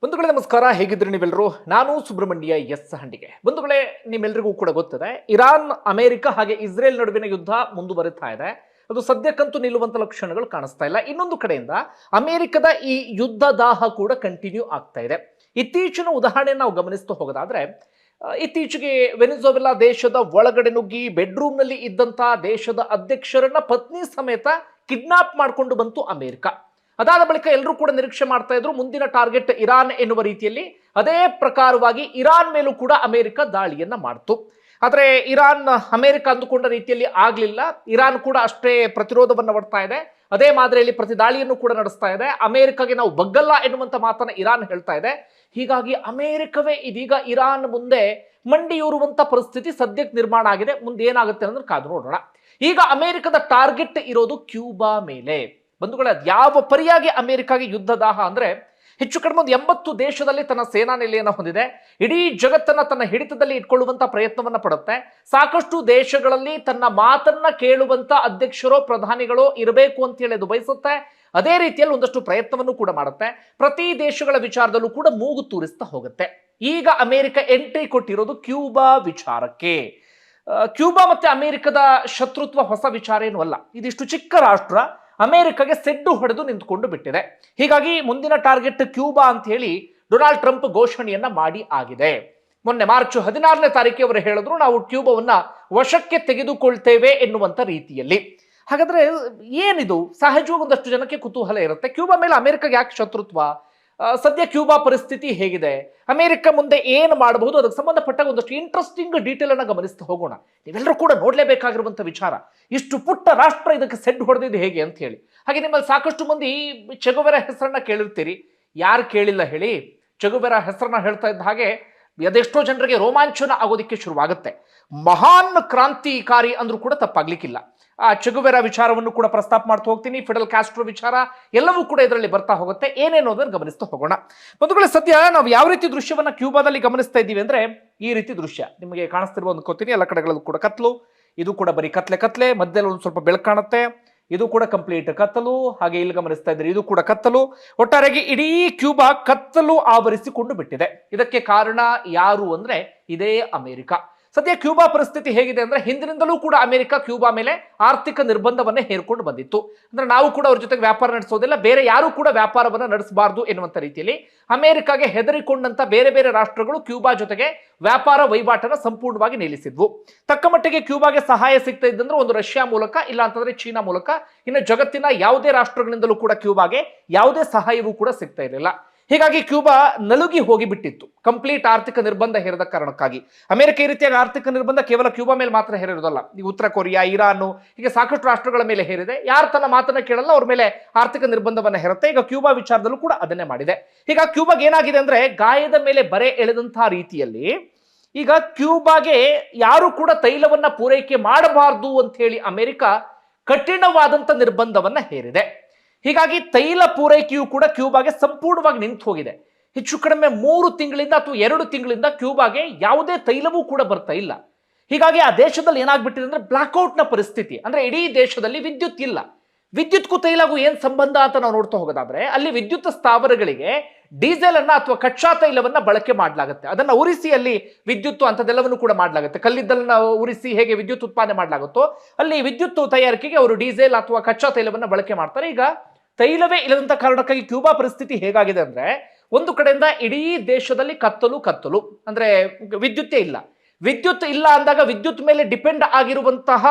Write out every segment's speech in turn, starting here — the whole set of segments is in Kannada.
ಬಂಧುಗಳೇ ನಮಸ್ಕಾರ, ಹೇಗಿದ್ರಿ ನೀವೆಲ್ಲರೂ? ನಾನು ಸುಬ್ರಹ್ಮಣ್ಯ ಎಸ್ ಹಂಡಿಗೆ. ಬಂಧುಗಳೇ, ನಿಮ್ಮೆಲ್ಲರಿಗೂ ಕೂಡ ಗೊತ್ತಿದೆ, ಇರಾನ್, ಅಮೆರಿಕ ಹಾಗೆ ಇಸ್ರೇಲ್ ನಡುವಿನ ಯುದ್ಧ ಮುಂದುವರಿತಾ ಇದೆ. ಅದು ಸದ್ಯಕ್ಕಂತೂ ನಿಲ್ಲುವಂತ ಲಕ್ಷಣಗಳು ಕಾಣಿಸ್ತಾ ಇಲ್ಲ. ಇನ್ನೊಂದು ಕಡೆಯಿಂದ ಅಮೆರಿಕದ ಈ ಯುದ್ಧ ದಾಹ ಕೂಡ ಕಂಟಿನ್ಯೂ ಆಗ್ತಾ ಇದೆ. ಇತ್ತೀಚಿನ ಉದಾಹರಣೆಯನ್ನು ನಾವು ಗಮನಿಸ್ತಾ ಹೋಗೋದಾದ್ರೆ, ಇತ್ತೀಚೆಗೆ ವೆನಿಜುವೆಲಾ ದೇಶದ ಒಳಗಡೆ ನುಗ್ಗಿ ಬೆಡ್ರೂಮ್ನಲ್ಲಿ ಇದ್ದಂತಹ ದೇಶದ ಅಧ್ಯಕ್ಷರನ್ನ ಪತ್ನಿ ಸಮೇತ ಕಿಡ್ನಾಪ್ ಮಾಡಿಕೊಂಡು ಬಂತು ಅಮೆರಿಕ. ಅದಾದ ಬಳಿಕ ಎಲ್ಲರೂ ಕೂಡ ನಿರೀಕ್ಷೆ ಮಾಡ್ತಾ ಇದ್ರು ಮುಂದಿನ ಟಾರ್ಗೆಟ್ ಇರಾನ್ ಎನ್ನುವ ರೀತಿಯಲ್ಲಿ. ಅದೇ ಪ್ರಕಾರವಾಗಿ ಇರಾನ್ ಮೇಲೂ ಕೂಡ ಅಮೆರಿಕ ದಾಳಿಯನ್ನ ಮಾಡ್ತು. ಆದರೆ ಇರಾನ್ ಅಮೆರಿಕ ಅಂದುಕೊಂಡ ರೀತಿಯಲ್ಲಿ ಆಗ್ಲಿಲ್ಲ. ಇರಾನ್ ಕೂಡ ಅಷ್ಟೇ ಪ್ರತಿರೋಧವನ್ನು ಒಡ್ತಾ ಇದೆ. ಅದೇ ಮಾದರಿಯಲ್ಲಿ ಪ್ರತಿ ದಾಳಿಯನ್ನು ಕೂಡ ನಡೆಸ್ತಾ ಇದೆ. ಅಮೆರಿಕಗೆ ನಾವು ಬಗ್ಗಲ್ಲ ಎನ್ನುವಂತ ಮಾತನ್ನ ಇರಾನ್ ಹೇಳ್ತಾ ಇದೆ. ಹೀಗಾಗಿ ಅಮೆರಿಕವೇ ಇದೀಗ ಇರಾನ್ ಮುಂದೆ ಮಂಡಿಯೂರುವಂತ ಪರಿಸ್ಥಿತಿ ಸದ್ಯಕ್ಕೆ ನಿರ್ಮಾಣ ಆಗಿದೆ. ಮುಂದೆ ಏನಾಗುತ್ತೆ ಅನ್ನೋದನ್ನ ಕಾದು ನೋಡೋಣ. ಈಗ ಅಮೆರಿಕದ ಟಾರ್ಗೆಟ್ ಇರೋದು ಕ್ಯೂಬಾ ಮೇಲೆ. ಬಂಧುಗಳ, ಯಾವ ಪರಿಯಾಗಿ ಅಮೆರಿಕಾಗೆ ಯುದ್ಧ ದಾಹ ಅಂದ್ರೆ, ಹೆಚ್ಚು ಕಡಿಮೆ ಒಂದು 80 ದೇಶದಲ್ಲಿ ತನ್ನ ಸೇನಾ ನೆಲೆಯನ್ನು ಹೊಂದಿದೆ. ಇಡೀ ಜಗತ್ತನ್ನ ತನ್ನ ಹಿಡಿತದಲ್ಲಿ ಇಟ್ಕೊಳ್ಳುವಂತ ಪ್ರಯತ್ನವನ್ನ ಪಡುತ್ತೆ. ಸಾಕಷ್ಟು ದೇಶಗಳಲ್ಲಿ ತನ್ನ ಮಾತನ್ನ ಕೇಳುವಂತ ಅಧ್ಯಕ್ಷರೋ ಪ್ರಧಾನಿಗಳೋ ಇರಬೇಕು ಅಂತ ಹೇಳಿ ಅದು ಬಯಸುತ್ತೆ. ಅದೇ ರೀತಿಯಲ್ಲಿ ಒಂದಷ್ಟು ಪ್ರಯತ್ನವನ್ನು ಕೂಡ ಮಾಡುತ್ತೆ. ಪ್ರತಿ ದೇಶಗಳ ವಿಚಾರದಲ್ಲೂ ಕೂಡ ಮೂಗು ತೂರಿಸ್ತಾ ಹೋಗುತ್ತೆ. ಈಗ ಅಮೆರಿಕ ಎಂಟ್ರಿ ಕೊಟ್ಟಿರೋದು ಕ್ಯೂಬಾ ವಿಚಾರಕ್ಕೆ. ಕ್ಯೂಬಾ ಮತ್ತೆ ಅಮೆರಿಕದ ಶತ್ರುತ್ವ ಹೊಸ ವಿಚಾರ ಏನೂ ಅಲ್ಲ. ಇದಿಷ್ಟು ಚಿಕ್ಕ ರಾಷ್ಟ್ರ ಅಮೆರಿಕಗೆ ಸೆಡ್ಡು ಹೊಡೆದು ನಿಂತುಕೊಂಡು ಬಿಟ್ಟಿದೆ. ಹೀಗಾಗಿ ಮುಂದಿನ ಟಾರ್ಗೆಟ್ ಕ್ಯೂಬಾ ಅಂತ ಹೇಳಿ ಡೊನಾಲ್ಡ್ ಟ್ರಂಪ್ ಘೋಷಣೆಯನ್ನ ಮಾಡಿ ಆಗಿದೆ. ಮೊನ್ನೆ ಮಾರ್ಚ್ 16ನೇ ತಾರೀಕಿಗೆ ಅವರು ಹೇಳಿದ್ರು, ನಾವು ಕ್ಯೂಬಾವನ್ನ ವಶಕ್ಕೆ ತೆಗೆದುಕೊಳ್ತೇವೆ ಎನ್ನುವಂತ ರೀತಿಯಲ್ಲಿ. ಹಾಗಾದ್ರೆ ಏನಿದು? ಸಹಜವಾಗಿ ಒಂದಷ್ಟು ಜನಕ್ಕೆ ಕುತೂಹಲ ಇರುತ್ತೆ, ಕ್ಯೂಬಾ ಮೇಲೆ ಅಮೆರಿಕಗೆ ಯಾಕೆ ಶತ್ರುತ್ವ? ಸದ್ಯ ಕ್ಯೂಬಾ ಪರಿಸ್ಥಿತಿ ಹೇಗಿದೆ, ಅಮೆರಿಕ ಮುಂದೆ ಏನು ಮಾಡಬಹುದು, ಅದಕ್ಕೆ ಸಂಬಂಧಪಟ್ಟ ಒಂದಷ್ಟು ಇಂಟ್ರೆಸ್ಟಿಂಗ್ ಡೀಟೇಲ್ ಅನ್ನ ಗಮನಿಸ್ತಾ ಹೋಗೋಣ. ನೀವೆಲ್ಲರೂ ಕೂಡ ನೋಡ್ಲೇಬೇಕಾಗಿರುವಂತ ವಿಚಾರ, ಇಷ್ಟು ಪುಟ್ಟ ರಾಷ್ಟ್ರ ಇದಕ್ಕೆ ಸೆಡ್ ಹೊಡೆದಿದ್ದು ಹೇಗೆ ಅಂತ ಹೇಳಿ. ಹಾಗೆ ನಿಮ್ಮಲ್ಲಿ ಸಾಕಷ್ಟು ಮಂದಿ ಚೆಗುವೆರಾ ಹೆಸರನ್ನ ಕೇಳಿರ್ತೀರಿ. ಯಾರು ಕೇಳಿಲ್ಲ ಹೇಳಿ? ಚೆಗುವೆರಾ ಹೆಸರನ್ನ ಹೇಳ್ತಾ ಇದ್ದ ಹಾಗೆ ಅದೆಷ್ಟೋ ಜನರಿಗೆ ರೋಮಾಂಚನ ಆಗೋದಿಕ್ಕೆ ಶುರುವಾಗುತ್ತೆ. ಮಹಾನ್ ಕ್ರಾಂತಿಕಾರಿ ಅಂದ್ರೂ ಕೂಡ ತಪ್ಪಾಗ್ಲಿಕ್ಕಿಲ್ಲ. ಆ ಚೆಗುವೆರಾ ವಿಚಾರವನ್ನು ಕೂಡ ಪ್ರಸ್ತಾಪ ಮಾಡ್ತಾ ಹೋಗ್ತೀನಿ. ಫಿಡೆಲ್ ಕ್ಯಾಸ್ಟ್ರೋ ವಿಚಾರ ಎಲ್ಲವೂ ಕೂಡ ಇದರಲ್ಲಿ ಬರ್ತಾ ಹೋಗುತ್ತೆ. ಏನೇನು ಅದನ್ನು ಗಮನಿಸ್ತಾ ಹೋಗೋಣ. ಬಂಧುಗಳೇ, ಸದ್ಯ ನಾವು ಯಾವ ರೀತಿ ದೃಶ್ಯವನ್ನ ಕ್ಯೂಬಾದಲ್ಲಿ ಗಮನಿಸ್ತಾ ಇದ್ದೀವಿ ಅಂದ್ರೆ, ಈ ರೀತಿ ದೃಶ್ಯ ನಿಮಗೆ ಕಾಣಿಸ್ತಿರುವ ಅನ್ಕೋತೀನಿ. ಎಲ್ಲ ಕಡೆಗಳಲ್ಲೂ ಕೂಡ ಕತ್ಲು, ಇದು ಕೂಡ ಬರೀ ಕತ್ಲೆ, ಮಧ್ಯದಲ್ಲಿ ಒಂದು ಸ್ವಲ್ಪ ಬೆಳಕು ಕಾಣುತ್ತೆ, ಇದು ಕೂಡ ಕಂಪ್ಲೀಟ್ ಕತ್ತಲು. ಹಾಗೆ ಇಲ್ಲಿ ಗಮನಿಸ್ತಾ ಇದ್ರೆ ಇದು ಕೂಡ ಕತ್ತಲು. ಒಟ್ಟಾರೆಯಾಗಿ ಇಡೀ ಕ್ಯೂಬಾ ಕತ್ತಲು ಆವರಿಸಿಕೊಂಡು ಬಿಟ್ಟಿದೆ. ಇದಕ್ಕೆ ಕಾರಣ ಯಾರು ಅಂದ್ರೆ ಇದೇ ಅಮೆರಿಕ. ಸದ್ಯ ಕ್ಯೂಬಾ ಪರಿಸ್ಥಿತಿ ಹೇಗಿದೆ ಅಂದ್ರೆ, ಹಿಂದಿನಿಂದಲೂ ಕೂಡ ಅಮೆರಿಕ ಕ್ಯೂಬಾ ಮೇಲೆ ಆರ್ಥಿಕ ನಿರ್ಬಂಧವನ್ನೇ ಹೇರ್ಕೊಂಡು ಬಂದಿತ್ತು. ಅಂದ್ರೆ ನಾವು ಕೂಡ ಅವ್ರ ಜೊತೆಗೆ ವ್ಯಾಪಾರ ನಡೆಸೋದಿಲ್ಲ, ಬೇರೆ ಯಾರು ಕೂಡ ವ್ಯಾಪಾರವನ್ನ ನಡೆಸಬಾರದು ಎನ್ನುವಂತ ರೀತಿಯಲ್ಲಿ ಅಮೆರಿಕಾಗೆ ಹೆದರಿಕೊಂಡಂತ ಬೇರೆ ಬೇರೆ ರಾಷ್ಟ್ರಗಳು ಕ್ಯೂಬಾ ಜೊತೆಗೆ ವ್ಯಾಪಾರ ವಹಿವಾಟನ ಸಂಪೂರ್ಣವಾಗಿ ನಿಲ್ಲಿಸಿದ್ವು. ತಕ್ಕ ಮಟ್ಟಿಗೆ ಕ್ಯೂಬಾಗೆ ಸಹಾಯ ಸಿಗ್ತಾ ಇದ್ದಂದ್ರೆ ಒಂದು ರಷ್ಯಾ ಮೂಲಕ, ಇಲ್ಲ ಅಂತಂದ್ರೆ ಚೀನಾ ಮೂಲಕ. ಇನ್ನು ಜಗತ್ತಿನ ಯಾವುದೇ ರಾಷ್ಟ್ರಗಳಿಂದಲೂ ಕೂಡ ಕ್ಯೂಬಾಗೆ ಯಾವುದೇ ಸಹಾಯವೂ ಕೂಡ ಸಿಗ್ತಾ ಇರಲಿಲ್ಲ. ಹೀಗಾಗಿ ಕ್ಯೂಬಾ ನಲುಗಿ ಹೋಗಿಬಿಟ್ಟಿತ್ತು, ಕಂಪ್ಲೀಟ್ ಆರ್ಥಿಕ ನಿರ್ಬಂಧ ಹೇರಿದ ಕಾರಣಕ್ಕಾಗಿ. ಅಮೆರಿಕ ಈ ರೀತಿಯಾಗಿ ಆರ್ಥಿಕ ನಿರ್ಬಂಧ ಕೇವಲ ಕ್ಯೂಬಾ ಮೇಲೆ ಮಾತ್ರ ಹೇರಿರೋದಲ್ಲ, ಈಗ ಉತ್ತರ ಕೊರಿಯಾ, ಇರಾನ್, ಹೀಗೆ ಸಾಕಷ್ಟು ರಾಷ್ಟ್ರಗಳ ಮೇಲೆ ಹೇರಿದೆ. ಯಾರು ತನ್ನ ಮಾತನ್ನ ಕೇಳಲ್ಲ ಅವ್ರ ಮೇಲೆ ಆರ್ಥಿಕ ನಿರ್ಬಂಧವನ್ನ ಹೇರುತ್ತೆ. ಈಗ ಕ್ಯೂಬಾ ವಿಚಾರದಲ್ಲೂ ಕೂಡ ಅದನ್ನೇ ಮಾಡಿದೆ. ಈಗ ಕ್ಯೂಬಾಗೆ ಏನಾಗಿದೆ ಅಂದ್ರೆ, ಗಾಯದ ಮೇಲೆ ಬರೆ ಎಳೆದಂತಹ ರೀತಿಯಲ್ಲಿ ಈಗ ಕ್ಯೂಬಾಗೆ ಯಾರು ಕೂಡ ತೈಲವನ್ನ ಪೂರೈಕೆ ಮಾಡಬಾರದು ಅಂತ ಹೇಳಿ ಅಮೆರಿಕ ಕಠಿಣವಾದಂತ ನಿರ್ಬಂಧವನ್ನ ಹೇರಿದೆ. ಹೀಗಾಗಿ ತೈಲ ಪೂರೈಕೆಯೂ ಕೂಡ ಕ್ಯೂಬಾಗೆ ಸಂಪೂರ್ಣವಾಗಿ ನಿಂತು ಹೋಗಿದೆ. ಹೆಚ್ಚು ಕಡಿಮೆ 3 ತಿಂಗಳಿಂದ ಅಥವಾ 2 ತಿಂಗಳಿಂದ ಕ್ಯೂಬಾಗೆ ಯಾವುದೇ ತೈಲವೂ ಕೂಡ ಬರ್ತಾ ಇಲ್ಲ. ಹೀಗಾಗಿ ಆ ದೇಶದಲ್ಲಿ ಏನಾಗ್ಬಿಟ್ಟಿದೆ ಅಂದ್ರೆ ಬ್ಲಾಕ್ಔಟ್ ನ ಪರಿಸ್ಥಿತಿ. ಅಂದ್ರೆ ಇಡೀ ದೇಶದಲ್ಲಿ ವಿದ್ಯುತ್ ಇಲ್ಲ. ವಿದ್ಯುತ್ಗೂ ತೈಲಗೂ ಏನ್ ಸಂಬಂಧ ಅಂತ ನಾವು ನೋಡ್ತಾ ಹೋಗೋದಾದ್ರೆ, ಅಲ್ಲಿ ವಿದ್ಯುತ್ ಸ್ಥಾವರಗಳಿಗೆ ಡೀಸೆಲ್ ಅನ್ನ ಅಥವಾ ಕಚ್ಚಾ ತೈಲವನ್ನ ಬಳಕೆ ಮಾಡಲಾಗುತ್ತೆ. ಅದನ್ನ ಉರಿಸಿ ಅಲ್ಲಿ ವಿದ್ಯುತ್ ಅಂತದೆಲ್ಲವನ್ನು ಕೂಡ ಮಾಡಲಾಗುತ್ತೆ. ಕಲ್ಲಿದ್ದಲನ್ನ ಉರಿಸಿ ಹೇಗೆ ವಿದ್ಯುತ್ ಉತ್ಪಾದನೆ ಮಾಡಲಾಗುತ್ತೋ, ಅಲ್ಲಿ ವಿದ್ಯುತ್ ತಯಾರಿಕೆಗೆ ಅವರು ಡೀಸೆಲ್ ಅಥವಾ ಕಚ್ಚಾ ತೈಲವನ್ನ ಬಳಕೆ ಮಾಡ್ತಾರೆ. ಈಗ ತೈಲವೇ ಇಲ್ಲದಂತ ಕಾರಣಕ್ಕಾಗಿ ಕ್ಯೂಬಾ ಪರಿಸ್ಥಿತಿ ಹೇಗಾಗಿದೆ ಅಂದ್ರೆ, ಒಂದು ಕಡೆಯಿಂದ ಇಡೀ ದೇಶದಲ್ಲಿ ಕತ್ತಲು ಅಂದ್ರೆ ವಿದ್ಯುತ್ತೇ ಇಲ್ಲ. ವಿದ್ಯುತ್ ಇಲ್ಲ ಅಂದಾಗ ವಿದ್ಯುತ್ ಮೇಲೆ ಡಿಪೆಂಡ್ ಆಗಿರುವಂತಹ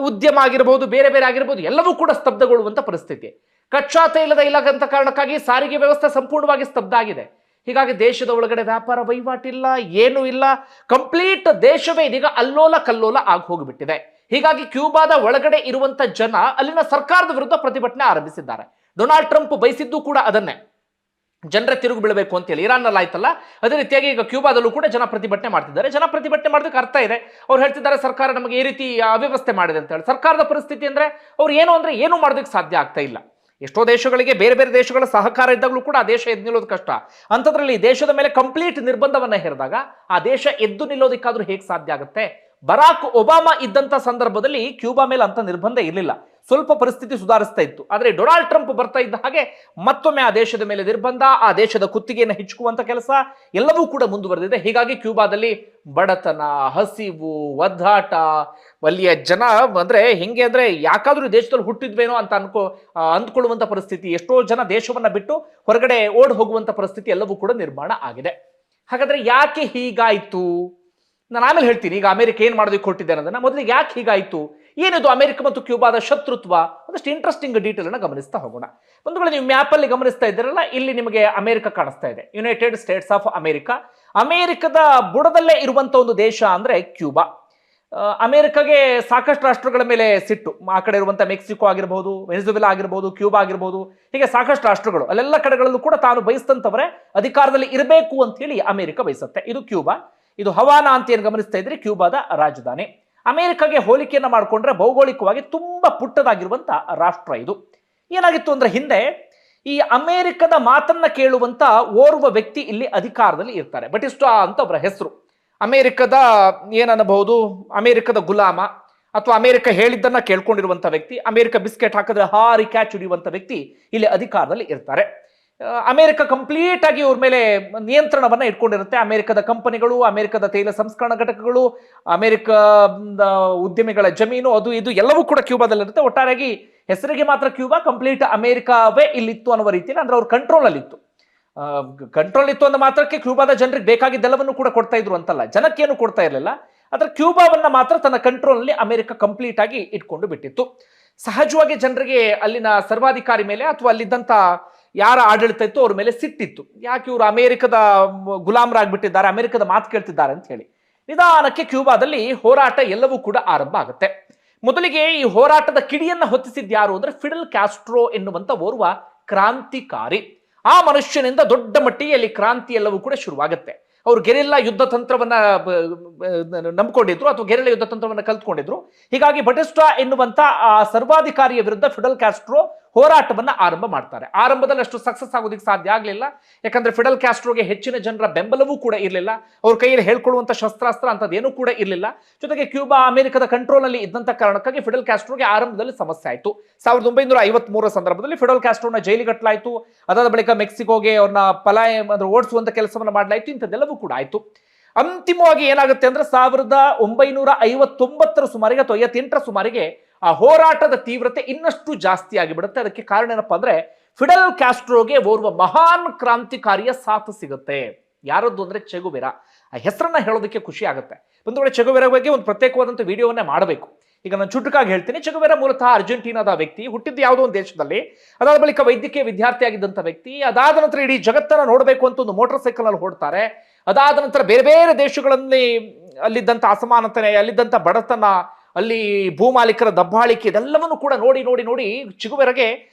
ಉದ್ಯಮ ಆಗಿರಬಹುದು, ಬೇರೆ ಬೇರೆ ಆಗಿರಬಹುದು, ಎಲ್ಲವೂ ಕೂಡ ಸ್ತಬ್ಧಗೊಳ್ಳುವಂತ ಪರಿಸ್ಥಿತಿ. ಕಚ್ಚಾ ತೈಲದ ಇಲ್ಲದಂತ ಕಾರಣಕ್ಕಾಗಿ ಸಾರಿಗೆ ವ್ಯವಸ್ಥೆ ಸಂಪೂರ್ಣವಾಗಿ ಸ್ತಬ್ಧ ಆಗಿದೆ. ಹೀಗಾಗಿ ದೇಶದ ಒಳಗಡೆ ವ್ಯಾಪಾರ ವಹಿವಾಟಿಲ್ಲ, ಏನೂ ಇಲ್ಲ. ಕಂಪ್ಲೀಟ್ ದೇಶವೇ ಇದೀಗ ಅಲ್ಲೋಲ ಕಲ್ಲೋಲ ಆಗಿ ಹೋಗಿಬಿಟ್ಟಿದೆ. ಹೀಗಾಗಿ ಕ್ಯೂಬಾದ ಒಳಗಡೆ ಇರುವಂತ ಜನ ಅಲ್ಲಿನ ಸರ್ಕಾರದ ವಿರುದ್ಧ ಪ್ರತಿಭಟನೆ ಆರಂಭಿಸಿದ್ದಾರೆ. ಡೊನಾಲ್ಡ್ ಟ್ರಂಪ್ ಬಯಸಿದ್ದು ಕೂಡ ಅದನ್ನೇ, ಜನರ ತಿರುಗಿ ಬೀಳಬೇಕು ಅಂತ ಹೇಳಿ. ಇರಾನ್ನಲ್ಲಿ ಆಯ್ತಲ್ಲ, ಅದೇ ರೀತಿಯಾಗಿ ಈಗ ಕ್ಯೂಬಾದಲ್ಲೂ ಕೂಡ ಜನ ಪ್ರತಿಭಟನೆ ಮಾಡ್ತಿದ್ದಾರೆ. ಜನ ಪ್ರತಿಭಟನೆ ಮಾಡೋದಕ್ಕೆ ಅರ್ಥ ಇದೆ. ಅವ್ರು ಹೇಳ್ತಿದ್ದಾರೆ ಸರ್ಕಾರ ನಮಗೆ ಈ ರೀತಿ ಅವ್ಯವಸ್ಥೆ ಮಾಡಿದೆ ಅಂತ ಹೇಳಿ. ಸರ್ಕಾರದ ಪರಿಸ್ಥಿತಿ ಅಂದ್ರೆ ಅವ್ರು ಏನು ಮಾಡೋದಕ್ಕೆ ಸಾಧ್ಯ ಆಗ್ತಾ ಇಲ್ಲ. ಎಷ್ಟೋ ದೇಶಗಳಿಗೆ ಬೇರೆ ಬೇರೆ ದೇಶಗಳ ಸಹಕಾರ ಇದ್ದಾಗಲೂ ಕೂಡ ಆ ದೇಶ ಎದ್ದು ನಿಲ್ಲೋದು ಕಷ್ಟ. ಅಂಥದ್ರಲ್ಲಿ ದೇಶದ ಮೇಲೆ ಕಂಪ್ಲೀಟ್ ನಿರ್ಬಂಧವನ್ನ ಹೇರಿದಾಗ ಆ ದೇಶ ಎದ್ದು ನಿಲ್ಲೋದಕ್ಕಾದ್ರೂ ಹೇಗೆ ಸಾಧ್ಯ ಆಗುತ್ತೆ? ಬರಾಕ್ ಒಬಾಮಾ ಇದ್ದಂತ ಸಂದರ್ಭದಲ್ಲಿ ಕ್ಯೂಬಾ ಮೇಲೆ ಅಂತ ನಿರ್ಬಂಧ ಇರಲಿಲ್ಲ. ಸ್ವಲ್ಪ ಪರಿಸ್ಥಿತಿ ಸುಧಾರಿಸ್ತಾ ಇತ್ತು. ಆದರೆ ಡೊನಾಲ್ಡ್ ಟ್ರಂಪ್ ಬರ್ತಾ ಇದ್ದ ಹಾಗೆ ಮತ್ತೊಮ್ಮೆ ಆ ದೇಶದ ಮೇಲೆ ನಿರ್ಬಂಧ, ಆ ದೇಶದ ಕುತ್ತಿಗೆಯನ್ನು ಹೆಚ್ಚುವಂತ ಕೆಲಸ ಎಲ್ಲವೂ ಕೂಡ ಮುಂದುವರೆದಿದೆ. ಹೀಗಾಗಿ ಕ್ಯೂಬಾದಲ್ಲಿ ಬಡತನ, ಹಸಿವು, ಒದ್ದಾಟ, ಅಲ್ಲಿಯ ಜನ ಅಂದ್ರೆ ಹೆಂಗೆ ಅಂದ್ರೆ ಯಾಕಾದ್ರೂ ದೇಶದಲ್ಲಿ ಹುಟ್ಟಿದ್ವೇನೋ ಅಂತ ಅಂದ್ಕೊಳ್ಳುವಂತ ಪರಿಸ್ಥಿತಿ, ಎಷ್ಟೋ ಜನ ದೇಶವನ್ನ ಬಿಟ್ಟು ಹೊರಗಡೆ ಓಡ್ ಹೋಗುವಂತ ಪರಿಸ್ಥಿತಿ ಎಲ್ಲವೂ ಕೂಡ ನಿರ್ಮಾಣ ಆಗಿದೆ. ಹಾಗಾದ್ರೆ ಯಾಕೆ ಹೀಗಾಯ್ತು? ನಾನು ಆಮೇಲೆ ಹೇಳ್ತೀನಿ. ಈಗ ಅಮೆರಿಕ ಏನ್ ಮಾಡೋದಕ್ಕೆ ಕೊಟ್ಟಿದೆ ಅನ್ನೋದನ್ನ ಮೊದಲಿಗೆ ಯಾಕೆ ಹೀಗಾಯ್ತು, ಏನಿದು ಅಮೆರಿಕ ಮತ್ತು ಕ್ಯೂಬಾದ ಶತ್ರುತ್ವ, ಒಂದಷ್ಟು ಇಂಟ್ರೆಸ್ಟಿಂಗ್ ಡೀಟೇಲ್ ಅನ್ನ ಗಮನಿಸ್ತಾ ಹೋಗೋಣ. ಒಂದು ವೇಳೆ ನೀವು ಮ್ಯಾಪ್ ಅಲ್ಲಿ ಗಮನಿಸ್ತಾ ಇದ್ದೀರಲ್ಲ, ಇಲ್ಲಿ ನಿಮಗೆ ಅಮೆರಿಕ ಕಾಣಿಸ್ತಾ ಇದೆ, ಯುನೈಟೆಡ್ ಸ್ಟೇಟ್ಸ್ ಆಫ್ ಅಮೆರಿಕ. ಅಮೆರಿಕದ ಬುಡದಲ್ಲೇ ಇರುವಂತ ಒಂದು ದೇಶ ಅಂದ್ರೆ ಕ್ಯೂಬಾ. ಅಮೆರಿಕಗೆ ಸಾಕಷ್ಟು ರಾಷ್ಟ್ರಗಳ ಮೇಲೆ ಸಿಟ್ಟು. ಆ ಕಡೆ ಇರುವಂತಹ ಮೆಕ್ಸಿಕೋ ಆಗಿರಬಹುದು, ವೆನೆಜುವೆಲಾ ಆಗಿರಬಹುದು, ಕ್ಯೂಬಾ ಆಗಿರಬಹುದು, ಹೀಗೆ ಸಾಕಷ್ಟು ರಾಷ್ಟ್ರಗಳು, ಅಲ್ಲೆಲ್ಲ ಕಡೆಗಳಲ್ಲೂ ಕೂಡ ತಾನು ಬಯಸಿದಂತವರೇ ಅಧಿಕಾರದಲ್ಲಿ ಇರಬೇಕು ಅಂತ ಹೇಳಿ ಅಮೆರಿಕ ಬಯಸುತ್ತೆ. ಇದು ಕ್ಯೂಬಾ. ಇದು ಹವಾನಾ ಅಂತ ಏನು ಗಮನಿಸ್ತಾ ಇದ್ರೆ ಕ್ಯೂಬಾದ ರಾಜಧಾನಿ. ಅಮೆರಿಕಗೆ ಹೋಲಿಕೆಯನ್ನ ಮಾಡಿಕೊಂಡ್ರೆ ಭೌಗೋಳಿಕವಾಗಿ ತುಂಬಾ ಪುಟ್ಟದಾಗಿರುವಂತ ರಾಷ್ಟ್ರ ಇದು. ಏನಾಗಿತ್ತು ಅಂದ್ರೆ ಹಿಂದೆ ಈ ಅಮೆರಿಕದ ಮಾತನ್ನ ಕೇಳುವಂತ ಓರ್ವ ವ್ಯಕ್ತಿ ಇಲ್ಲಿ ಅಧಿಕಾರದಲ್ಲಿ ಇರ್ತಾರೆ. ಬಟಿಸ್ಟಾ ಅಂತ ಒಬ್ಬರ ಹೆಸರು. ಅಮೆರಿಕದ ಏನನ್ನಬಹುದು, ಅಮೆರಿಕದ ಗುಲಾಮ ಅಥವಾ ಅಮೆರಿಕ ಹೇಳಿದ್ದನ್ನ ಕೇಳ್ಕೊಂಡಿರುವಂತ ವ್ಯಕ್ತಿ, ಅಮೆರಿಕ ಬಿಸ್ಕೆಟ್ ಹಾಕಿದ್ರೆ ಹಾರಿ ಕ್ಯಾಚ್ ಹಿಡಿಯುವಂತ ವ್ಯಕ್ತಿ ಇಲ್ಲಿ ಅಧಿಕಾರದಲ್ಲಿ ಇರ್ತಾರೆ. ಅಮೆರಿಕ ಕಂಪ್ಲೀಟ್ ಆಗಿ ಇವ್ರ ಮೇಲೆ ನಿಯಂತ್ರಣವನ್ನ ಇಟ್ಕೊಂಡಿರುತ್ತೆ. ಅಮೆರಿಕದ ಕಂಪನಿಗಳು, ಅಮೆರಿಕದ ತೈಲ ಸಂಸ್ಕರಣಾ ಘಟಕಗಳು, ಅಮೆರಿಕದ ಉದ್ಯಮಿಗಳ ಜಮೀನು, ಅದು ಇದು ಎಲ್ಲವೂ ಕೂಡ ಕ್ಯೂಬಾದಲ್ಲಿರುತ್ತೆ. ಒಟ್ಟಾರೆಯಾಗಿ ಹೆಸರಿಗೆ ಮಾತ್ರ ಕ್ಯೂಬಾ, ಕಂಪ್ಲೀಟ್ ಅಮೆರಿಕವೇ ಇಲ್ಲಿತ್ತು ಅನ್ನುವ ರೀತಿಯಲ್ಲಿ, ಅಂದ್ರೆ ಅವ್ರ ಕಂಟ್ರೋಲ್ ಅಲ್ಲಿ ಇತ್ತು. ಕಂಟ್ರೋಲ್ ಇತ್ತು ಅಂದ ಮಾತ್ರಕ್ಕೆ ಕ್ಯೂಬಾದ ಜನರಿಗೆ ಬೇಕಾಗಿದ್ದೆಲ್ಲವನ್ನು ಕೂಡ ಕೊಡ್ತಾ ಇದ್ರು ಅಂತಲ್ಲ, ಜನಕ್ಕೇನು ಕೊಡ್ತಾ ಇರಲಿಲ್ಲ. ಆದ್ರೆ ಕ್ಯೂಬಾವನ್ನ ಮಾತ್ರ ತನ್ನ ಕಂಟ್ರೋಲ್ ನಲ್ಲಿ ಅಮೆರಿಕ ಕಂಪ್ಲೀಟ್ ಆಗಿ ಇಟ್ಕೊಂಡು ಬಿಟ್ಟಿತ್ತು. ಸಹಜವಾಗಿ ಜನರಿಗೆ ಅಲ್ಲಿನ ಸರ್ವಾಧಿಕಾರಿ ಮೇಲೆ ಅಥವಾ ಅಲ್ಲಿದ್ದಂತ ಯಾರ ಆಡಳಿತ ಇತ್ತು ಅವ್ರ ಮೇಲೆ ಸಿಟ್ಟಿತ್ತು. ಯಾಕೆ ಇವರು ಅಮೆರಿಕದ ಗುಲಾಮರಾಗ್ಬಿಟ್ಟಿದ್ದಾರೆ, ಅಮೆರಿಕದ ಮಾತು ಕೇಳ್ತಿದ್ದಾರೆ ಅಂತ ಹೇಳಿ. ನಿಧಾನಕ್ಕೆ ಕ್ಯೂಬಾದಲ್ಲಿ ಹೋರಾಟ ಎಲ್ಲವೂ ಕೂಡ ಆರಂಭ ಆಗುತ್ತೆ. ಮೊದಲಿಗೆ ಈ ಹೋರಾಟದ ಕಿಡಿಯನ್ನ ಹೊತ್ತಿಸಿದ್ ಯಾರು ಅಂದ್ರೆ ಫಿಡೆಲ್ ಕ್ಯಾಸ್ಟ್ರೋ ಎನ್ನುವಂತ ಓರ್ವ ಕ್ರಾಂತಿಕಾರಿ. ಆ ಮನುಷ್ಯನಿಂದ ದೊಡ್ಡ ಮಟ್ಟಿಗೆ ಅಲ್ಲಿ ಕ್ರಾಂತಿ ಎಲ್ಲವೂ ಕೂಡ ಶುರುವಾಗುತ್ತೆ. ಅವರು ಗೆರಿಲ್ಲಾ ಯುದ್ಧ ತಂತ್ರವನ್ನ ನಂಬಿಕೊಂಡಿದ್ರು ಅಥವಾ ಗೆರಿಲ್ಲಾ ಯುದ್ಧ ತಂತ್ರವನ್ನ ಕಲ್ತ್ಕೊಂಡಿದ್ರು. ಹೀಗಾಗಿ ಬಟಿಸ್ಟಾ ಎನ್ನುವಂತ ಆ ಸರ್ವಾಧಿಕಾರಿಯ ವಿರುದ್ಧ ಫಿಡೆಲ್ ಕ್ಯಾಸ್ಟ್ರೋ ಹೋರಾಟವನ್ನ ಆರಂಭ ಮಾಡ್ತಾರೆ. ಆರಂಭದಲ್ಲಿ ಅಷ್ಟು ಸಕ್ಸಸ್ ಆಗೋದಕ್ಕೆ ಸಾಧ್ಯ ಆಗಲಿಲ್ಲ. ಯಾಕಂದ್ರೆ ಫಿಡೆಲ್ ಕ್ಯಾಸ್ಟ್ರೋಗೆ ಹೆಚ್ಚಿನ ಜನರ ಬೆಂಬಲವೂ ಕೂಡ ಇರಲಿಲ್ಲ. ಅವ್ರ ಕೈಯಲ್ಲಿ ಹೇಳ್ಕೊಳ್ಳುವಂತ ಶಸ್ತ್ರಾಸ್ತ್ರ ಅಂತದೇನೂ ಕೂಡ ಇರಲಿಲ್ಲ. ಜೊತೆಗೆ ಕ್ಯೂಬಾ ಅಮೆರಿಕದ ಕಂಟ್ರೋಲ್ ನಲ್ಲಿ ಇದ್ದಂತ ಕಾರಣಕ್ಕಾಗಿ ಫಿಡೆಲ್ ಕ್ಯಾಸ್ಟ್ರೋಗೆ ಆರಂಭದಲ್ಲಿ ಸಮಸ್ಯೆ ಆಯಿತು. 1953 ಸಂದರ್ಭದಲ್ಲಿ ಫಿಡೆಲ್ ಕ್ಯಾಸ್ಟ್ರೋನ ಜೈಲಿಗಟ್ಟಲಾಯಿತು. ಅದಾದ ಬಳಿಕ ಮೆಕ್ಸಿಕೋಗೆ ಅವ್ರನ್ನ ಓಡಿಸುವಂತ ಕೆಲಸವನ್ನ ಮಾಡಲಾಯಿತು. ಇಂಥದ್ದೆಲ್ಲವೂ ಕೂಡ ಆಯಿತು. ಅಂತಿಮವಾಗಿ ಏನಾಗುತ್ತೆ ಅಂದ್ರೆ 1959 ಸುಮಾರಿಗೆ ಅಥವಾ 58 ಸುಮಾರಿಗೆ ಆ ಹೋರಾಟದ ತೀವ್ರತೆ ಇನ್ನಷ್ಟು ಜಾಸ್ತಿ ಆಗಿಬಿಡುತ್ತೆ. ಅದಕ್ಕೆ ಕಾರಣ ಏನಪ್ಪಾ ಅಂದ್ರೆ ಫಿಡೆಲ್ ಕ್ಯಾಸ್ಟ್ರೋಗೆ ಓರ್ವ ಮಹಾನ್ ಕ್ರಾಂತಿಕಾರಿಯ ಸಾಥ್ ಸಿಗುತ್ತೆ. ಯಾರದ್ದು ಅಂದ್ರೆ ಚೆ ಗುವೆರಾ. ಆ ಹೆಸರನ್ನ ಹೇಳೋದಕ್ಕೆ ಖುಷಿ ಆಗುತ್ತೆ. ಒಂದು ವೇಳೆ ಚೆ ಗುವೆರಾ ಬಗ್ಗೆ ಒಂದು ಪ್ರತ್ಯೇಕವಾದಂಥ ವಿಡಿಯೋವನ್ನೇ ಮಾಡಬೇಕು. ಈಗ ನಾನು ಚುಟುಕಾಗಿ ಹೇಳ್ತೀನಿ. ಚೆ ಗುವೆರಾ ಮೂಲತಃ ಅರ್ಜೆಂಟೀನಾದ ವ್ಯಕ್ತಿ, ಹುಟ್ಟಿದ್ದು ಯಾವುದೋ ಒಂದು ದೇಶದಲ್ಲಿ. ಅದಾದ ಬಳಿಕ ವೈದ್ಯಕೀಯ ವಿದ್ಯಾರ್ಥಿಯಾಗಿದ್ದಂಥ ವ್ಯಕ್ತಿ. ಅದಾದ ನಂತರ ಇಡೀ ಜಗತ್ತನ್ನ ನೋಡಬೇಕು ಅಂತ ಒಂದು ಮೋಟಾರ್ ಸೈಕಲ್ ಅಲ್ಲಿ ಹೊಡ್ತಾರೆ. ಅದಾದ ನಂತರ ಬೇರೆ ಬೇರೆ ದೇಶಗಳಲ್ಲಿ ಅಲ್ಲಿದ್ದಂಥ ಅಸಮಾನತೆ, ಅಲ್ಲಿದ್ದಂಥ ಬಡತನ, ಅಲ್ಲಿ ಭೂಮಾಲೀಕರ ದಬ್ಬಾಳಿಕೆ, ಇದೆಲ್ಲವನ್ನು ಕೂಡ ನೋಡಿ ನೋಡಿ ನೋಡಿ ಚೆ ಗುವೆರಾಗೆ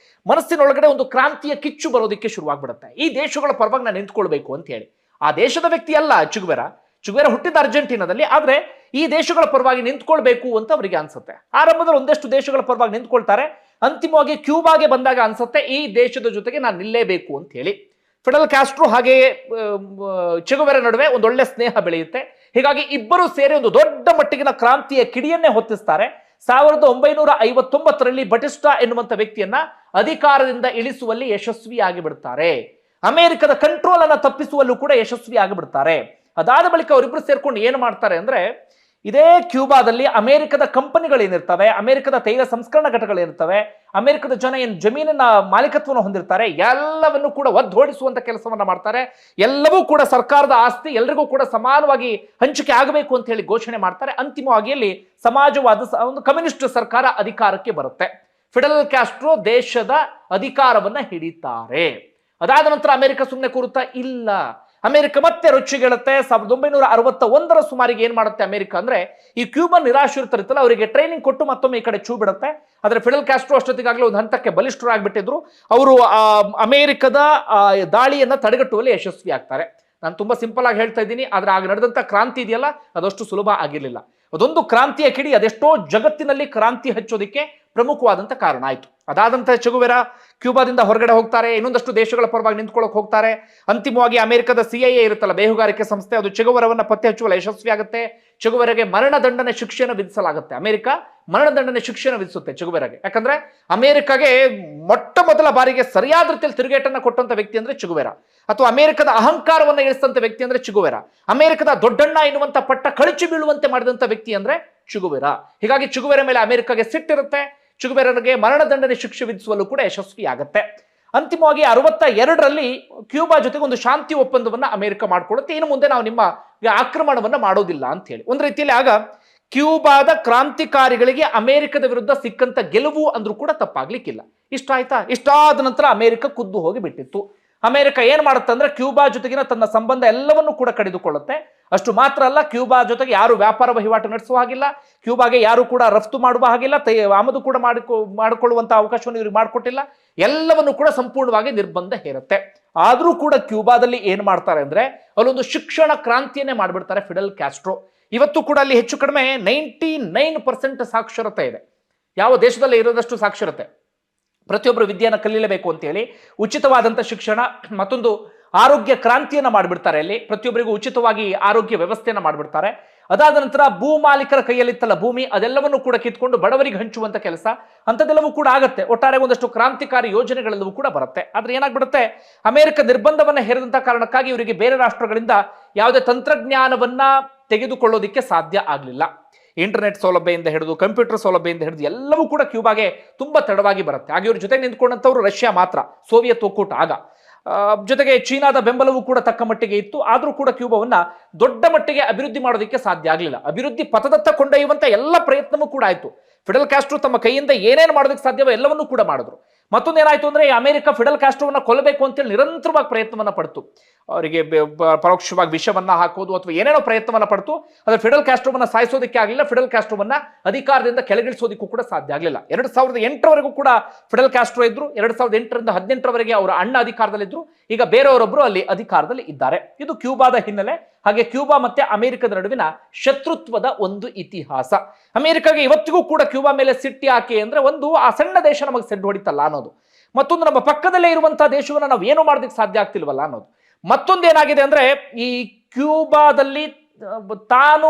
ಮನಸ್ಸಿನೊಳಗಡೆ ಒಂದು ಕ್ರಾಂತಿಯ ಕಿಚ್ಚು ಬರೋದಕ್ಕೆ ಶುರುವಾಗ್ಬಿಡುತ್ತೆ. ಈ ದೇಶಗಳ ಪರವಾಗಿ ನಾನು ನಿಂತ್ಕೊಳ್ಬೇಕು ಅಂತ ಹೇಳಿ. ಆ ದೇಶದ ವ್ಯಕ್ತಿ ಅಲ್ಲ ಚೆ ಗುವೆರಾ. ಚೆ ಗುವೆರಾ ಹುಟ್ಟಿದ ಅರ್ಜೆಂಟೀನಾದಲ್ಲಿ. ಆದ್ರೆ ಈ ದೇಶಗಳ ಪರವಾಗಿ ನಿಂತ್ಕೊಳ್ಬೇಕು ಅಂತ ಅವರಿಗೆ ಅನ್ಸುತ್ತೆ. ಆರಂಭದಲ್ಲಿ ಒಂದಷ್ಟು ದೇಶಗಳ ಪರವಾಗಿ ನಿಂತ್ಕೊಳ್ತಾರೆ. ಅಂತಿಮವಾಗಿ ಕ್ಯೂಬಾಗೆ ಬಂದಾಗ ಅನ್ಸುತ್ತೆ ಈ ದೇಶದ ಜೊತೆಗೆ ನಾನು ನಿಲ್ಲೇಬೇಕು ಅಂತ ಹೇಳಿ. ಫಿಡೆಲ್ ಕ್ಯಾಸ್ಟ್ರೋ ಹಾಗೆ ಚೆ ಗುವೆರಾ ನಡುವೆ ಒಂದೊಳ್ಳೆ ಸ್ನೇಹ ಬೆಳೆಯುತ್ತೆ. ಹೀಗಾಗಿ ಇಬ್ಬರು ಸೇರಿ ಒಂದು ದೊಡ್ಡ ಮಟ್ಟಿಗಿನ ಕ್ರಾಂತಿಯ ಕಿಡಿಯನ್ನೇ ಹೊತ್ತಿಸ್ತಾರೆ. 1959ರಲ್ಲಿ ಬಟಿಸ್ಟಾ ಎನ್ನುವಂತ ವ್ಯಕ್ತಿಯನ್ನ ಅಧಿಕಾರದಿಂದ ಇಳಿಸುವಲ್ಲಿ ಯಶಸ್ವಿಯಾಗಿ ಬಿಡ್ತಾರೆ. ಅಮೆರಿಕದ ಕಂಟ್ರೋಲ್ ಅನ್ನ ತಪ್ಪಿಸುವಲ್ಲೂ ಕೂಡ ಯಶಸ್ವಿ ಆಗಿಬಿಡ್ತಾರೆ. ಅದಾದ ಬಳಿಕ ಅವರಿಬ್ಬರು ಸೇರ್ಕೊಂಡು ಏನು ಮಾಡ್ತಾರೆ ಅಂದ್ರೆ, ಇದೇ ಕ್ಯೂಬಾದಲ್ಲಿ ಅಮೆರಿಕದ ಕಂಪನಿಗಳೇನಿರ್ತವೆ, ಅಮೆರಿಕದ ತೈಲ ಸಂಸ್ಕರಣಾ ಘಟಕಗಳಿರ್ತವೆ, ಅಮೆರಿಕದ ಜನ ಏನು ಜಮೀನಿನ ಮಾಲೀಕತ್ವವನ್ನು ಹೊಂದಿರ್ತಾರೆ, ಎಲ್ಲವನ್ನು ಕೂಡ ಒದ್ದೋಡಿಸುವಂತ ಕೆಲಸವನ್ನ ಮಾಡ್ತಾರೆ. ಎಲ್ಲವೂ ಕೂಡ ಸರ್ಕಾರದ ಆಸ್ತಿ, ಎಲ್ರಿಗೂ ಕೂಡ ಸಮಾನವಾಗಿ ಹಂಚಿಕೆ ಆಗಬೇಕು ಅಂತ ಹೇಳಿ ಘೋಷಣೆ ಮಾಡ್ತಾರೆ. ಅಂತಿಮವಾಗಿ ಅಲ್ಲಿ ಸಮಾಜವಾದ ಒಂದು ಕಮ್ಯುನಿಸ್ಟ್ ಸರ್ಕಾರ ಅಧಿಕಾರಕ್ಕೆ ಬರುತ್ತೆ. ಫಿಡೆಲ್ ಕ್ಯಾಸ್ಟ್ರೋ ದೇಶದ ಅಧಿಕಾರವನ್ನ ಹಿಡಿತಾರೆ. ಅದಾದ ನಂತರ ಅಮೆರಿಕ ಸುಮ್ಮನೆ ಕೂರುತ್ತಾ ಇಲ್ಲ. ಅಮೆರಿಕ ಮತ್ತೆ ರೊಚ್ಚಿಗೆಳುತ್ತೆ. 1961 ಸುಮಾರಿಗೆ ಏನ್ ಮಾಡುತ್ತೆ ಅಮೆರಿಕ ಅಂದ್ರೆ, ಈ ಕ್ಯೂಬನ್ ನಿರಾಶ್ರಿತರಿತ್ತಲ್ಲ ಅವರಿಗೆ ಟ್ರೈನಿಂಗ್ ಕೊಟ್ಟು ಮತ್ತೊಮ್ಮೆ ಈ ಕಡೆ ಚೂ ಬಿಡುತ್ತೆ. ಆದ್ರೆ ಫಿಡೆಲ್ ಕ್ಯಾಸ್ಟ್ರೋ ಅಷ್ಟೊತ್ತಿಗಾಗಲೇ ಒಂದು ಹಂತಕ್ಕೆ ಬಲಿಷ್ಠರಾಗ್ಬಿಟ್ಟಿದ್ರು. ಅವರು ಅಮೆರಿಕದ ದಾಳಿಯನ್ನ ತಡೆಗಟ್ಟುವಲ್ಲಿ ಯಶಸ್ವಿ ಆಗ್ತಾರೆ. ನಾನು ತುಂಬಾ ಸಿಂಪಲ್ ಆಗಿ ಹೇಳ್ತಾ ಇದ್ದೀನಿ. ಆದ್ರೆ ಆಗ ನಡೆದಂತ ಕ್ರಾಂತಿ ಇದೆಯಲ್ಲ, ಅದಷ್ಟು ಸುಲಭ ಆಗಿರಲಿಲ್ಲ. ಅದೊಂದು ಕ್ರಾಂತಿಯ ಕಿಡಿ ಅದೆಷ್ಟೋ ಜಗತ್ತಿನಲ್ಲಿ ಕ್ರಾಂತಿ ಹಚ್ಚೋದಿಕ್ಕೆ ಪ್ರಮುಖವಾದಂತ ಕಾರಣ ಆಯ್ತು. ಅದಾದಂತಹ ಚೆ ಗುವೆರಾ ಕ್ಯೂಬಾದಿಂದ ಹೊರಗಡೆ ಹೋಗ್ತಾರೆ. ಇನ್ನೊಂದಷ್ಟು ದೇಶಗಳ ಪರವಾಗಿ ನಿಂತ್ಕೊಳ್ಳೋಕೆ ಹೋಗ್ತಾರೆ. ಅಂತಿಮವಾಗಿ ಅಮೆರಿಕದ CIA ಇರುತ್ತಲ್ಲ, ಬೇಹುಗಾರಿಕೆ ಸಂಸ್ಥೆ, ಅದು ಚೆ ಗುವೆರಾವನ್ನ ಪತ್ತೆ ಹಚ್ಚುವಲ್ಲಿ ಯಶಸ್ವಿ ಆಗುತ್ತೆ. ಚೆ ಗುವೆರಾಗೆ ಮರಣದಂಡನೆ ಶಿಕ್ಷೆಯನ್ನು ವಿಧಿಸಲಾಗುತ್ತೆ. ಅಮೆರಿಕ ಮರಣದಂಡನೆ ಶಿಕ್ಷೆಯನ್ನು ವಿಧಿಸುತ್ತೆ ಚುಗುವೆರಾಗೆ. ಯಾಕಂದ್ರೆ ಅಮೆರಿಕಾಗೆ ಮೊಟ್ಟ ಮೊದಲ ಬಾರಿಗೆ ಸರಿಯಾದ ರೀತಿಯಲ್ಲಿ ತಿರುಗೇಟನ್ನು ಕೊಟ್ಟಂತ ವ್ಯಕ್ತಿ ಅಂದ್ರೆ ಚುಗುವೆರಾ, ಅಥವಾ ಅಮೆರಿಕದ ಅಹಂಕಾರವನ್ನು ಇಳಿಸಿದಂತ ವ್ಯಕ್ತಿ ಅಂದ್ರೆ ಚುಗುವೆರಾ, ಅಮೆರಿಕದ ದೊಡ್ಡಣ್ಣ ಎನ್ನುವಂತ ಪಟ್ಟ ಕಳಚಿ ಬೀಳುವಂತೆ ಮಾಡಿದಂತ ವ್ಯಕ್ತಿ ಅಂದ್ರೆ ಚುಗುವೆರಾ. ಹೀಗಾಗಿ ಚುಗುವೆರಾ ಮೇಲೆ ಅಮೆರಿಕಾಗೆ ಸಿಟ್ಟಿರುತ್ತೆ. ಚುಗುವೆರಾಗೆ ಮರಣದಂಡನೆ ಶಿಕ್ಷೆ ವಿಧಿಸುವಲ್ಲೂ ಕೂಡ ಯಶಸ್ವಿ ಆಗುತ್ತೆ. ಅಂತಿಮವಾಗಿ 62ರಲ್ಲಿ ಕ್ಯೂಬಾ ಜೊತೆಗೆ ಒಂದು ಶಾಂತಿ ಒಪ್ಪಂದವನ್ನ ಅಮೆರಿಕ ಮಾಡ್ಕೊಳ್ಳುತ್ತೆ. ಇನ್ನು ಮುಂದೆ ನಾವು ನಿಮ್ಮ ಆಕ್ರಮಣವನ್ನ ಮಾಡೋದಿಲ್ಲ ಅಂತ ಹೇಳಿ. ಒಂದು ರೀತಿಯಲ್ಲಿ ಆಗ ಕ್ಯೂಬಾದ ಕ್ರಾಂತಿಕಾರಿಗಳಿಗೆ ಅಮೆರಿಕದ ವಿರುದ್ಧ ಸಿಕ್ಕಂತ ಗೆಲುವು ಅಂದ್ರೂ ಕೂಡ ತಪ್ಪಾಗ್ಲಿಕ್ಕಿಲ್ಲ. ಇಷ್ಟ ಆಯ್ತಾ? ಇಷ್ಟಾದ ನಂತರ ಅಮೆರಿಕ ಖುದ್ದು ಹೋಗಿ ಬಿಟ್ಟಿತ್ತು. ಅಮೆರಿಕ ಏನ್ ಮಾಡುತ್ತೆ ಅಂದ್ರೆ ಕ್ಯೂಬಾ ಜೊತೆಗಿನ ತನ್ನ ಸಂಬಂಧ ಎಲ್ಲವನ್ನೂ ಕೂಡ ಕಡಿದುಕೊಳ್ಳುತ್ತೆ. ಅಷ್ಟು ಮಾತ್ರ ಅಲ್ಲ, ಕ್ಯೂಬಾ ಜೊತೆಗೆ ಯಾರು ವ್ಯಾಪಾರ ವಹಿವಾಟು ನಡೆಸುವ ಹಾಗಿಲ್ಲ, ಕ್ಯೂಬಾಗೆ ಯಾರು ಕೂಡ ರಫ್ತು ಮಾಡುವ ಹಾಗಿಲ್ಲ, ಆಮದು ಕೂಡ ಮಾಡಿಕೊಳ್ಳುವಂತ ಅವಕಾಶವನ್ನು ಇವ್ರಿಗೆ ಮಾಡಿಕೊಟ್ಟಿಲ್ಲ. ಎಲ್ಲವನ್ನು ಕೂಡ ಸಂಪೂರ್ಣವಾಗಿ ನಿರ್ಬಂಧ ಹೇರುತ್ತೆ. ಆದ್ರೂ ಕೂಡ ಕ್ಯೂಬಾದಲ್ಲಿ ಏನ್ ಮಾಡ್ತಾರೆ ಅಂದ್ರೆ ಅಲ್ಲೊಂದು ಶಿಕ್ಷಣ ಕ್ರಾಂತಿಯನ್ನೇ ಮಾಡ್ಬಿಡ್ತಾರೆ ಫಿಡೆಲ್ ಕ್ಯಾಸ್ಟ್ರೋ. ಇವತ್ತು ಕೂಡ ಅಲ್ಲಿ ಹೆಚ್ಚು ಕಡಿಮೆ 99% ಸಾಕ್ಷರತೆ ಇದೆ. ಯಾವ ದೇಶದಲ್ಲಿ ಇರೋದಷ್ಟು ಸಾಕ್ಷರತೆ. ಪ್ರತಿಯೊಬ್ಬರು ವಿದ್ಯೆಯನ್ನು ಕಲಿಯಲೇಬೇಕು ಅಂತ ಹೇಳಿ ಉಚಿತವಾದಂಥ ಶಿಕ್ಷಣ, ಮತ್ತೊಂದು ಆರೋಗ್ಯ ಕ್ರಾಂತಿಯನ್ನ ಮಾಡಿಬಿಡ್ತಾರೆ. ಅಲ್ಲಿ ಪ್ರತಿಯೊಬ್ಬರಿಗೂ ಉಚಿತವಾಗಿ ಆರೋಗ್ಯ ವ್ಯವಸ್ಥೆಯನ್ನ ಮಾಡಿಬಿಡ್ತಾರೆ. ಅದಾದ ನಂತರ ಭೂ ಮಾಲೀಕರ ಕೈಯಲ್ಲಿತ್ತಲ್ಲ ಭೂಮಿ, ಅದೆಲ್ಲವನ್ನು ಕೂಡ ಕಿತ್ಕೊಂಡು ಬಡವರಿಗೆ ಹಂಚುವಂತ ಕೆಲಸ ಅಂಥದ್ದೆಲ್ಲವೂ ಕೂಡ ಆಗುತ್ತೆ. ಒಟ್ಟಾರೆ ಒಂದಷ್ಟು ಕ್ರಾಂತಿಕಾರಿ ಯೋಜನೆಗಳೆಲ್ಲವೂ ಕೂಡ ಬರುತ್ತೆ. ಆದ್ರೆ ಏನಾಗ್ಬಿಡುತ್ತೆ, ಅಮೆರಿಕ ನಿರ್ಬಂಧವನ್ನ ಹೇರಿದಂತ ಕಾರಣಕ್ಕಾಗಿ ಇವರಿಗೆ ಬೇರೆ ರಾಷ್ಟ್ರಗಳಿಂದ ಯಾವುದೇ ತಂತ್ರಜ್ಞಾನವನ್ನ ತೆಗೆದುಕೊಳ್ಳೋದಿಕ್ಕೆ ಸಾಧ್ಯ ಆಗಲಿಲ್ಲ. ಇಂಟರ್ನೆಟ್ ಸೌಲಭ್ಯದಿಂದ ಹಿಡಿದು ಕಂಪ್ಯೂಟರ್ ಸೌಲಭ್ಯದಿಂದ ಹಿಡಿದು ಎಲ್ಲವೂ ಕೂಡ ಕ್ಯೂಬಾಗೆ ತುಂಬಾ ತಡವಾಗಿ ಬರುತ್ತೆ. ಹಾಗೆ ಇವ್ರ ಜೊತೆಗೆ ನಿಂತ್ಕೊಂಡಂಥವ್ರು ರಷ್ಯಾ ಮಾತ್ರ, ಸೋವಿಯತ್ ಒಕ್ಕೂಟ ಆಗ. ಜೊತೆಗೆ ಚೀನಾದ ಬೆಂಬಲವೂ ಕೂಡ ತಕ್ಕ ಮಟ್ಟಿಗೆ ಇತ್ತು. ಆದ್ರೂ ಕೂಡ ಕ್ಯೂಬಾವನ್ನ ದೊಡ್ಡ ಮಟ್ಟಿಗೆ ಅಭಿವೃದ್ಧಿ ಮಾಡೋದಕ್ಕೆ ಸಾಧ್ಯ ಆಗಲಿಲ್ಲ. ಅಭಿವೃದ್ಧಿ ಪಥದತ್ತ ಕೊಂಡೊಯ್ಯುವಂತ ಎಲ್ಲ ಪ್ರಯತ್ನವೂ ಕೂಡ ಆಯ್ತು. ಫಿಡೆಲ್ ಕ್ಯಾಸ್ಟ್ರೋ ತಮ್ಮ ಕೈಯಿಂದ ಏನೇನು ಮಾಡೋದಕ್ಕೆ ಸಾಧ್ಯವೋ ಎಲ್ಲವನ್ನೂ ಕೂಡ ಮಾಡಿದ್ರು. ಮತ್ತೊಂದೇನಾಯ್ತು ಅಂದ್ರೆ ಅಮೆರಿಕ ಫಿಡೆಲ್ ಕ್ಯಾಸ್ಟ್ರೋವನ್ನ ಕೊಲ್ಲಬೇಕು ಅಂತೇಳಿ ನಿರಂತರವಾಗಿ ಪ್ರಯತ್ನವನ್ನ ಪಡ್ತು. ಅವರಿಗೆ ಪರೋಕ್ಷವಾಗಿ ವಿಷವನ್ನ ಹಾಕೋದು ಅಥವಾ ಏನೇನೋ ಪ್ರಯತ್ನವನ್ನ ಪಡ್ತು. ಆದ್ರೆ ಫಿಡೆಲ್ ಕ್ಯಾಸ್ಟ್ರೋವನ್ನ ಸಾಯಿಸೋದಕ್ಕೆ ಆಗಲಿಲ್ಲ. ಫಿಡೆಲ್ ಕ್ಯಾಸ್ಟ್ರೋವನ್ನ ಅಧಿಕಾರದಿಂದ ಕೆಳಗಿಳಿಸೋದಕ್ಕೂ ಕೂಡ ಸಾಧ್ಯ ಆಗಲಿಲ್ಲ. 2008ರವರೆಗೂ ಕೂಡ ಫಿಡೆಲ್ ಕ್ಯಾಸ್ಟ್ರೋ ಇದ್ರು. 2008ರಿಂದ 2018ರವರೆಗೆ ಅವರ ಅಣ್ಣ ಅಧಿಕಾರದಲ್ಲಿದ್ರು. ಈಗ ಬೇರೆಯವರೊಬ್ಬರು ಅಲ್ಲಿ ಅಧಿಕಾರದಲ್ಲಿ ಇದ್ದಾರೆ. ಇದು ಕ್ಯೂಬಾದ ಹಿನ್ನೆಲೆ. ಹಾಗೆ ಕ್ಯೂಬಾ ಮತ್ತೆ ಅಮೆರಿಕದ ನಡುವಿನ ಶತ್ರುತ್ವದ ಒಂದು ಇತಿಹಾಸ. ಅಮೆರಿಕಾಗೆ ಇವತ್ತಿಗೂ ಕೂಡ ಕ್ಯೂಬಾ ಮೇಲೆ ಸಿಟ್ಟಿ ಯಾಕೆ ಅಂದ್ರೆ, ಒಂದು ಆ ಸಣ್ಣ ದೇಶ ನಮಗೆ ಸೆಡ್ ಹೊಡಿತಲ್ಲ ಅನ್ನೋದು, ಮತ್ತೊಂದು ನಮ್ಮ ಪಕ್ಕದಲ್ಲೇ ಇರುವಂತಹ ದೇಶವನ್ನ ನಾವು ಏನು ಮಾಡೋದಕ್ಕೆ ಸಾಧ್ಯ ಆಗ್ತಿಲ್ವಲ್ಲ ಅನ್ನೋದು, ಮತ್ತೊಂದೇನಾಗಿದೆ ಅಂದ್ರೆ ಈ ಕ್ಯೂಬಾದಲ್ಲಿ ತಾನು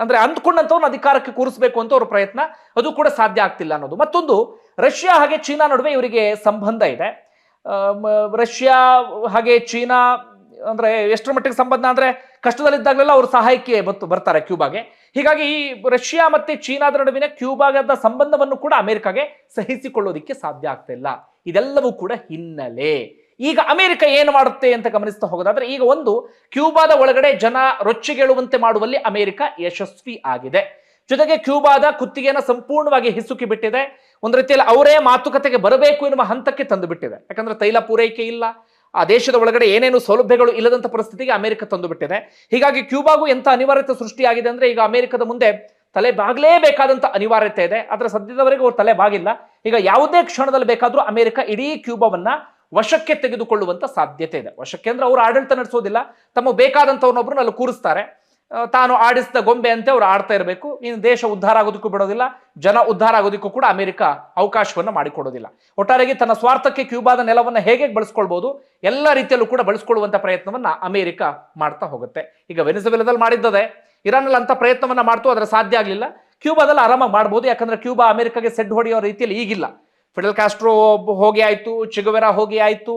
ಅಂದ್ರೆ ಅಂದ್ಕೊಂಡಂತವ್ರನ್ನ ಅಧಿಕಾರಕ್ಕೆ ಕೂರಿಸಬೇಕು ಅಂತ ಅವ್ರ ಪ್ರಯತ್ನ, ಅದು ಕೂಡ ಸಾಧ್ಯ ಆಗ್ತಿಲ್ಲ ಅನ್ನೋದು. ಮತ್ತೊಂದು, ರಷ್ಯಾ ಹಾಗೆ ಚೀನಾ ನಡುವೆ ಇವರಿಗೆ ಸಂಬಂಧ ಇದೆ. ರಷ್ಯಾ ಹಾಗೆ ಚೀನಾ ಅಂದ್ರೆ ಎಷ್ಟರ ಮಟ್ಟಿಗೆ ಸಂಬಂಧ ಅಂದ್ರೆ, ಕಷ್ಟದಲ್ಲಿದ್ದಾಗಲೆಲ್ಲ ಅವರು ಸಹಾಯಕ್ಕೆ ಬರ್ತಾರೆ ಕ್ಯೂಬಾಗೆ. ಹೀಗಾಗಿ ಈ ರಷ್ಯಾ ಮತ್ತೆ ಚೀನಾದ ನಡುವಿನ ಕ್ಯೂಬಾದ ಸಂಬಂಧವನ್ನು ಕೂಡ ಅಮೆರಿಕಾಗೆ ಸಹಿಸಿಕೊಳ್ಳೋದಿಕ್ಕೆ ಸಾಧ್ಯ ಆಗ್ತಾ ಇಲ್ಲ. ಇದೆಲ್ಲವೂ ಕೂಡ ಹಿನ್ನೆಲೆ. ಈಗ ಅಮೆರಿಕ ಏನು ಮಾಡುತ್ತೆ ಅಂತ ಗಮನಿಸ್ತಾ ಹೋಗೋದಾದ್ರೆ, ಈಗ ಒಂದು ಕ್ಯೂಬಾದ ಒಳಗಡೆ ಜನ ರೊಚ್ಚಿಗೇಳುವಂತೆ ಮಾಡುವಲ್ಲಿ ಅಮೆರಿಕ ಯಶಸ್ವಿ ಆಗಿದೆ. ಜೊತೆಗೆ ಕ್ಯೂಬಾದ ಕುತ್ತಿಗೆಯನ್ನು ಸಂಪೂರ್ಣವಾಗಿ ಹಿಸುಕಿ ಬಿಟ್ಟಿದೆ. ಒಂದು ರೀತಿಯಲ್ಲಿ ಅವರೇ ಮಾತುಕತೆಗೆ ಬರಬೇಕು ಎನ್ನುವ ಹಂತಕ್ಕೆ ತಂದು ಬಿಟ್ಟಿದೆ. ಯಾಕಂದ್ರೆ ತೈಲ ಪೂರೈಕೆ ಇಲ್ಲ, ಆ ದೇಶದ ಒಳಗಡೆ ಏನೇನು ಸೌಲಭ್ಯಗಳು ಇಲ್ಲದಂತ ಪರಿಸ್ಥಿತಿಗೆ ಅಮೆರಿಕ ತಂದು ಬಿಟ್ಟಿದೆ. ಹೀಗಾಗಿ ಕ್ಯೂಬಾಗೂ ಎಂತ ಅನಿವಾರ್ಯತೆ ಸೃಷ್ಟಿಯಾಗಿದೆ ಅಂದ್ರೆ, ಈಗ ಅಮೆರಿಕದ ಮುಂದೆ ತಲೆ ಬಾಗಲೇಬೇಕಾದಂತ ಅನಿವಾರ್ಯತೆ ಇದೆ. ಆದ್ರೆ ಸದ್ಯದವರೆಗೂ ಅವ್ರು ತಲೆ ಬಾಗಿಲ್ಲ. ಈಗ ಯಾವುದೇ ಕ್ಷಣದಲ್ಲಿ ಬೇಕಾದ್ರೂ ಅಮೆರಿಕ ಇಡೀ ಕ್ಯೂಬಾವನ್ನ ವಶಕ್ಕೆ ತೆಗೆದುಕೊಳ್ಳುವಂತ ಸಾಧ್ಯತೆ ಇದೆ. ವಶಕ್ಕೆ ಅಂದ್ರೆ ಅವರು ಆಡಳಿತ ನಡೆಸೋದಿಲ್ಲ, ತಮಗೆ ಬೇಕಾದಂತವ್ರನ್ನೊಬ್ರನ್ನ ಅಲ್ಲಿ ಕೂರಿಸ್ತಾರೆ. ತಾನು ಆಡಿಸಿದ ಗೊಂಬೆ ಅಂತೆ ಅವ್ರು ಆಡ್ತಾ ಇರಬೇಕು. ಇನ್ನು ದೇಶ ಉದ್ಧಾರ ಆಗೋದಕ್ಕೂ ಬಿಡೋದಿಲ್ಲ, ಜನ ಉದ್ಧಾರ ಆಗೋದಕ್ಕೂ ಕೂಡ ಅಮೆರಿಕ ಅವಕಾಶವನ್ನ ಮಾಡಿಕೊಡೋದಿಲ್ಲ. ಒಟ್ಟಾರೆಯಾಗಿ ತನ್ನ ಸ್ವಾರ್ಥಕ್ಕೆ ಕ್ಯೂಬಾದ ನೆಲವನ್ನ ಹೇಗೆ ಬಳಸ್ಕೊಳ್ಬಹುದು, ಎಲ್ಲ ರೀತಿಯಲ್ಲೂ ಕೂಡ ಬಳಸ್ಕೊಳ್ಳುವಂತ ಪ್ರಯತ್ನವನ್ನ ಅಮೆರಿಕ ಮಾಡ್ತಾ ಹೋಗುತ್ತೆ. ಈಗ ವೆನಿಜುವೆಲಾದಲ್ಲಿ ಮಾಡಿದ್ದದೆ, ಇರಾನ್ನಲ್ಲಿ ಅಂತ ಪ್ರಯತ್ನವನ್ನ ಮಾಡ್ತು, ಅದರ ಸಾಧ್ಯ ಆಗಲಿಲ್ಲ. ಕ್ಯೂಬಾದಲ್ಲಿ ಆರಾಮಾಗಿ ಮಾಡ್ಬೋದು. ಯಾಕಂದ್ರೆ ಕ್ಯೂಬಾ ಅಮೆರಿಕಾಗೆ ಸೆಡ್ ಹೊಡೆಯೋ ರೀತಿಯಲ್ಲಿ ಈಗಿಲ್ಲ. ಫಿಡೆಲ್ ಕ್ಯಾಸ್ಟ್ರೋ ಹೋಗಿ ಆಯ್ತು, ಚೆಗುವೆರಾ ಹೋಗಿ ಆಯ್ತು.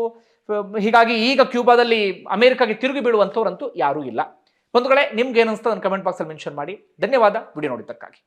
ಹೀಗಾಗಿ ಈಗ ಕ್ಯೂಬಾದಲ್ಲಿ ಅಮೆರಿಕಾಗೆ ತಿರುಗಿ ಬೀಳುವಂಥವ್ರಂತೂ ಯಾರೂ ಇಲ್ಲ. ಬಂಧುಗಳೇ, ನಿಮ್ಗೆ ಏನಿಸ್ತಾ ನನ್ನ ಕಮೆಂಟ್ ಬಾಕ್ಸಲ್ಲಿ ಮೆನ್ಷನ್ ಮಾಡಿ. ಧನ್ಯವಾದ ವಿಡಿಯೋ ನೋಡಿದ್ದಕ್ಕಾಗಿ.